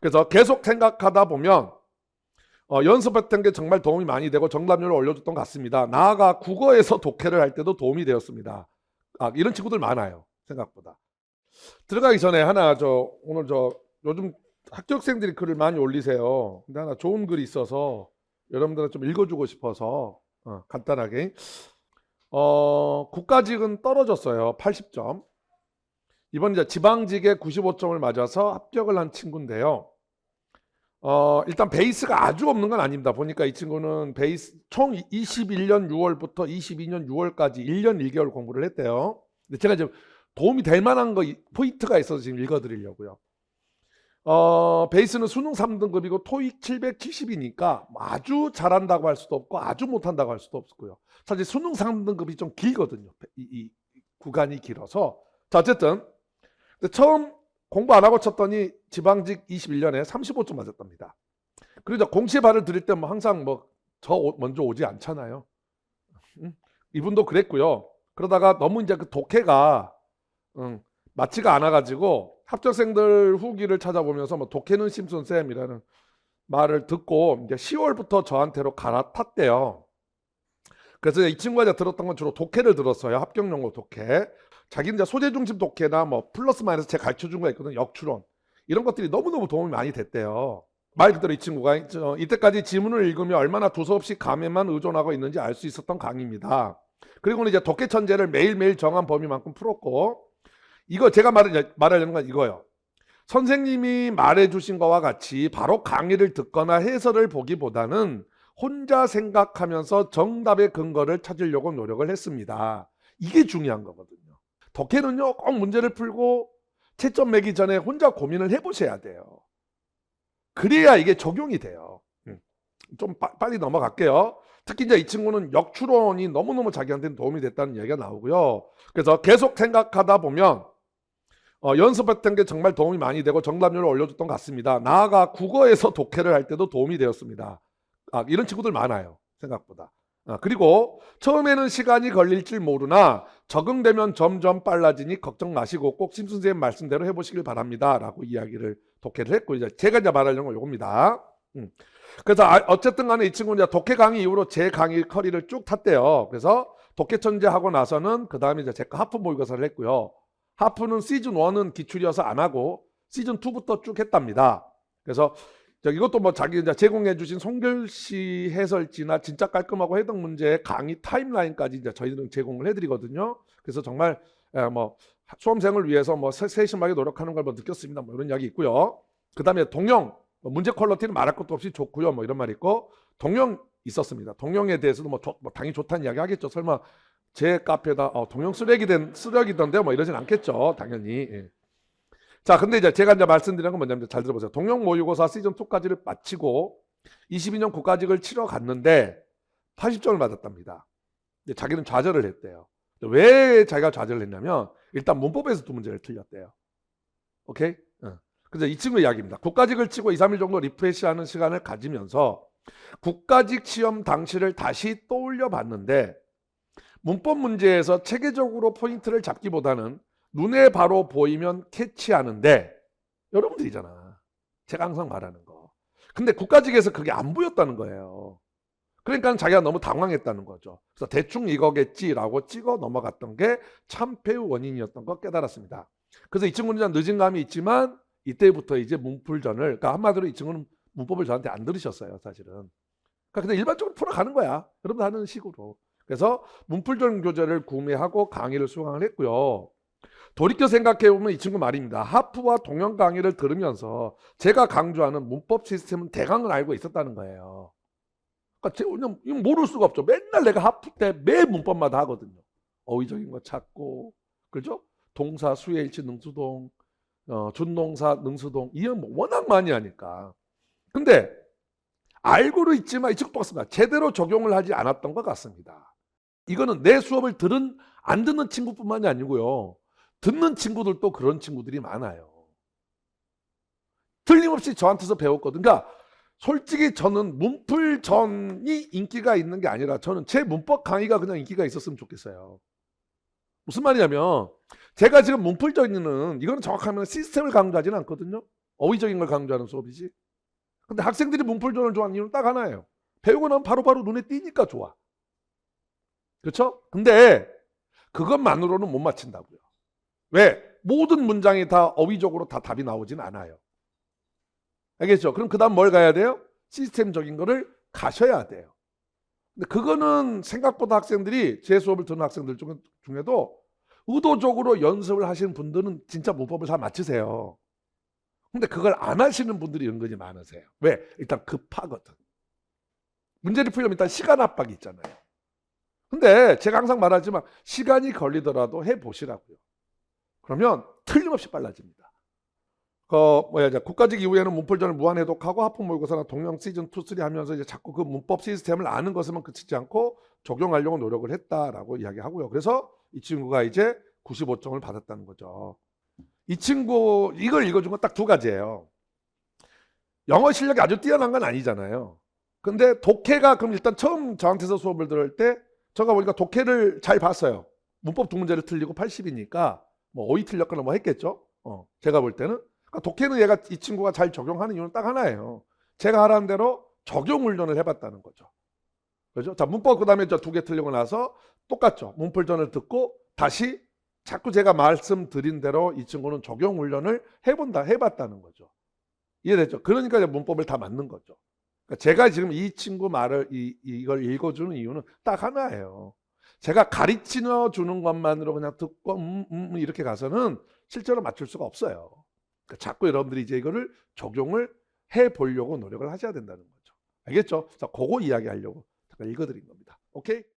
그래서 계속 생각하다 보면 연습했던 게 정말 도움이 많이 되고 정답률을 올려줬던 것 같습니다. 나아가 국어에서 독해를 할 때도 도움이 되었습니다. 이런 친구들 많아요. 생각보다. 들어가기 전에 하나 오늘 요즘 학교학생들이 글을 많이 올리세요. 근데 하나 좋은 글이 있어서 여러분들한테 좀 읽어주고 싶어서 간단하게 국가직은 떨어졌어요. 80점. 이번 이제 지방직에 95점을 맞아서 합격을 한 친구인데요. 일단 베이스가 아주 없는 건 아닙니다. 보니까 이 친구는 베이스 총 21년 6월부터 22년 6월까지 1년 1개월 공부를 했대요. 근데 제가 지금 도움이 될 만한 포인트가 있어서 지금 읽어드리려고요. 베이스는 수능 3등급이고 토익 770이니까 아주 잘한다고 할 수도 없고 아주 못한다고 할 수도 없고요. 사실 수능 3등급이 좀 길거든요. 이 구간이 길어서. 자, 어쨌든 처음 공부 안 하고 쳤더니 지방직 21년에 35점 맞았답니다. 그리고 공시에 발을 들일 때 항상 저 먼저 오지 않잖아요. 이분도 그랬고요. 그러다가 너무 이제 그 독해가 맞지가 않아가지고 합격생들 후기를 찾아보면서 독해는 심순쌤이라는 말을 듣고 이제 10월부터 저한테로 갈아탔대요. 그래서 이 친구가 들었던 건 주로 독해를 들었어요. 합격용어 독해. 자기는 이제 소재 중심 독해나 플러스 마이너스 제가 가르쳐 준 거 있거든요. 역추론. 이런 것들이 너무너무 도움이 많이 됐대요. 말 그대로 이 친구가 이때까지 지문을 읽으며 얼마나 두서없이 감에만 의존하고 있는지 알 수 있었던 강의입니다. 그리고는 이제 독해 천재를 매일매일 정한 범위만큼 풀었고, 이거 제가 말하려는 건 이거예요. 선생님이 말해주신 거와 같이 바로 강의를 듣거나 해설을 보기보다는 혼자 생각하면서 정답의 근거를 찾으려고 노력을 했습니다. 이게 중요한 거거든요. 독해는요, 꼭 문제를 풀고 채점 매기 전에 혼자 고민을 해보셔야 돼요. 그래야 이게 적용이 돼요. 좀 빨리 넘어갈게요. 특히 이제 이 친구는 역추론이 너무너무 자기한테는 도움이 됐다는 얘기가 나오고요. 그래서 계속 생각하다 보면 연습했던 게 정말 도움이 많이 되고 정답률을 올려줬던 것 같습니다. 나아가 국어에서 독해를 할 때도 도움이 되었습니다. 이런 친구들 많아요. 생각보다. 그리고 처음에는 시간이 걸릴 줄 모르나 적응되면 점점 빨라지니 걱정 마시고 꼭 심선생님 말씀대로 해보시길 바랍니다. 라고 이야기를 독해를 했고, 이제 제가 이제 말하려는 건 요겁니다. 그래서 어쨌든 간에 이 친구는 독해 강의 이후로 제 강의 커리를 쭉 탔대요. 그래서 독해 천재 하고 나서는 그 다음에 이제 제가 하프 모의고사를 했고요. 하프는 시즌 1은 기출이어서 안 하고 시즌 2부터 쭉 했답니다. 그래서 이것도 자기 이제 제공해 주신 송결시 해설지나 진짜 깔끔하고 해석 문제 강의 타임라인까지 이제 저희들은 제공을 해드리거든요. 그래서 정말 수험생을 위해서 세심하게 노력하는 걸 느꼈습니다. 이런 이야기 있고요. 그 다음에 동영 문제 퀄리티는 말할 것도 없이 좋고요. 이런 말 있고, 동영 있었습니다. 동영에 대해서도 당연히 좋다는 이야기 하겠죠. 설마 제 카페에다 동영 쓰레기던데 이러진 않겠죠. 당연히. 예. 자, 근데 이제 제가 말씀드리는 건 뭐냐면 잘 들어보세요. 동영 모의고사 시즌 2까지를 마치고 22년 국가직을 치러 갔는데 80점을 맞았답니다. 근데 자기는 좌절을 했대요. 왜 자기가 좌절을 했냐면 일단 문법에서 2문제를 틀렸대요. 오케이? 그래서 이 친구의 이야기입니다. 국가직을 치고 2, 3일 정도 리프레시하는 시간을 가지면서 국가직 시험 당시를 다시 떠올려 봤는데 문법 문제에서 체계적으로 포인트를 잡기보다는 눈에 바로 보이면 캐치하는데, 여러분들이잖아. 제가 항상 말하는 거. 근데 국가직에서 그게 안 보였다는 거예요. 그러니까 자기가 너무 당황했다는 거죠. 그래서 대충 이거겠지라고 찍어 넘어갔던 게 참패의 원인이었던 거 깨달았습니다. 그래서 이 친구는 늦은 감이 있지만 이때부터 이제 문풀전을, 그러니까 한마디로 이 친구는 문법을 저한테 안 들으셨어요, 사실은. 그러니까 그냥 일반적으로 풀어가는 거야. 여러분 하는 식으로. 그래서 문풀전 교재를 구매하고 강의를 수강을 했고요. 돌이켜 생각해보면 이 친구 말입니다. 하프와 동영 강의를 들으면서 제가 강조하는 문법 시스템은 대강을 알고 있었다는 거예요. 그러니까 이건 모를 수가 없죠. 맨날 내가 하프 때 매 문법마다 하거든요. 어휘적인 거 찾고, 그렇죠? 동사, 수의 일치, 능수동, 준동사, 능수동, 이건 워낙 많이 하니까. 근데 알고는 있지만 이 친구 똑같습니다. 제대로 적용을 하지 않았던 것 같습니다. 이거는 내 수업을 안 듣는 친구뿐만이 아니고요. 듣는 친구들도 그런 친구들이 많아요. 틀림없이 저한테서 배웠거든요. 그러니까 솔직히 저는 문풀전이 인기가 있는 게 아니라 저는 제 문법 강의가 그냥 인기가 있었으면 좋겠어요. 무슨 말이냐면 제가 지금 문풀전은 이거는 정확하면 시스템을 강조하지는 않거든요. 어휘적인 걸 강조하는 수업이지. 근데 학생들이 문풀전을 좋아하는 이유는 딱 하나예요. 배우고 나면 바로바로 눈에 띄니까 좋아. 그렇죠? 근데 그것만으로는 못 맞힌다고요. 왜? 모든 문장이 다 어휘적으로 다 답이 나오진 않아요. 알겠죠? 그럼 그 다음 뭘 가야 돼요? 시스템적인 거를 가셔야 돼요. 근데 그거는 생각보다 학생들이 제 수업을 듣는 학생들 중에도 의도적으로 연습을 하시는 분들은 진짜 문법을 잘 맞추세요. 근데 그걸 안 하시는 분들이 은근히 많으세요. 왜? 일단 급하거든. 문제를 풀려면 일단 시간 압박이 있잖아요. 근데 제가 항상 말하지만 시간이 걸리더라도 해보시라고요. 그러면 틀림없이 빨라집니다. 국가직 이후에는 문풀전을 무한 해독하고 하품 모의고사나 동영 시즌 2, 3 하면서 이제 자꾸 그 문법 시스템을 아는 것에만 그치지 않고 적용하려고 노력을 했다라고 이야기하고요. 그래서 이 친구가 이제 95점을 받았다는 거죠. 이 친구 이걸 읽어준 건 딱 두 가지예요. 영어 실력이 아주 뛰어난 건 아니잖아요. 근데 독해가 그럼 일단 처음 저한테서 수업을 들을 때 제가 보니까 독해를 잘 봤어요. 문법 두 문제를 틀리고 80이니까 뭐 어휘 틀렸거나 뭐 했겠죠. 제가 볼 때는 그러니까 독해는 이 친구가 잘 적용하는 이유는 딱 하나예요. 제가 하라는 대로 적용 훈련을 해봤다는 거죠. 그죠? 자, 문법 그다음에 저 두 개 틀리고 나서 똑같죠. 문풀전을 듣고 다시 자꾸 제가 말씀드린 대로 이 친구는 적용 훈련을 해봤다는 거죠. 이해됐죠? 그러니까 이제 문법을 다 맞는 거죠. 그러니까 제가 지금 이 친구 말을 이걸 읽어주는 이유는 딱 하나예요. 제가 가르쳐 주는 것만으로 그냥 듣고 이렇게 가서는 실제로 맞출 수가 없어요. 그러니까 자꾸 여러분들이 이제 이거를 적용을 해보려고 노력을 하셔야 된다는 거죠. 알겠죠? 자, 그거 이야기하려고 잠깐 읽어드린 겁니다. 오케이?